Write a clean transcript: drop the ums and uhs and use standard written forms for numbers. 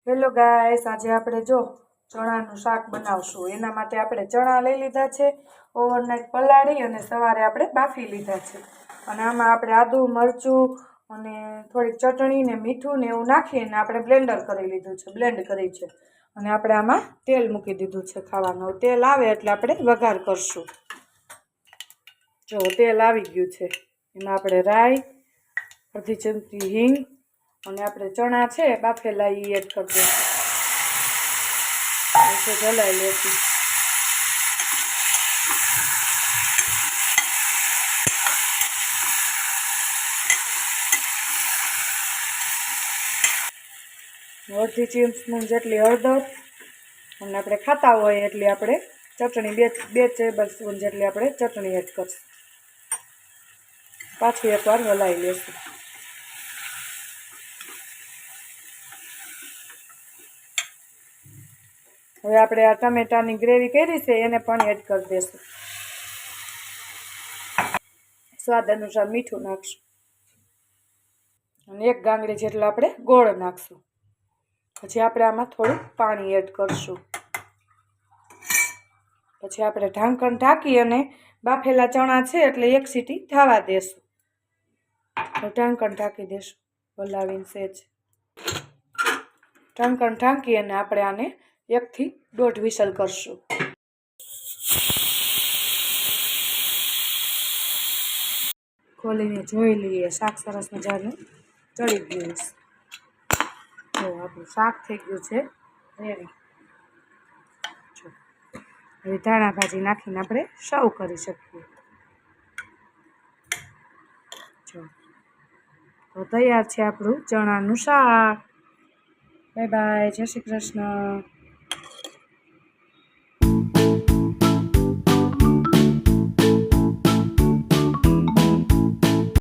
Hello guys, આજે આપણે જો ચણાનું શાક બનાવશું। એના માટે આપણે ચણા લઈ લીધા છે, ઓવરનાઇટ પલાળી અને સવારે આપણે બાફી લીધા છે। અને આમાં આપણે આદુ મરચું અને થોડીક ચટણી ને મીઠું ને એવું નાખીને આપણે બ્લેન્ડર કરી લીધું છે, બ્લેન્ડ કરી છે। અને આપણે આમાં તેલ મૂકી દીધું છે ખાવાનું। તેલ આવે એટલે આપણે વઘાર કરશું। જો તેલ આવી ગયું છે, એમાં આપણે રાઈ, અડધી ચમચી હિંગ અને આપણે ચણા છે બાફેલા એ એડ કરી દઈશું। જલાઈ લેશું। અડધી ટીસ્પૂન જેટલી હળદર અને આપણે ખાતા હોય એટલી આપણે ચટણી બે ટેબલ સ્પૂન જેટલી આપણે ચટણી એડ કરશું। પાછું એકવાર હલાવી લેશું। હવે આપણે આ ટમેટાની ગ્રેવી કરી છે એને પણ એડ કરી દઈશું। સ્વાદ અનુસાર મીઠું નાખશું અને એક ગાંગડી જેટલો આપણે ગોળ નાખશું। પછી આપણે આમાં થોડું પાણી એડ કરશું। પછી આપણે ઢાંકણ ઢાંકી અને બાફેલા ચણા છે એટલે એક સીટી થવા દેશું। ઢાંકણ ઢાંકી દેશું, હલાવીને સેજ ઢાંકણ ઢાંકી અને આપણે આને 1 થી 1.5 વિસલ કરશું। ખોલીને જોઈ લઈએ, શાક સરસ મજાનું ચડી ગયું છે। તો આપણું શાક થઈ ગયું છે રેડી। હવે ધાણા ભાજી નાખીને આપણે સર્વ કરી શકીએ। જો તો તૈયાર છે આપણું ચણાનું શાક। બાય બાય, જય શ્રી કૃષ્ણ।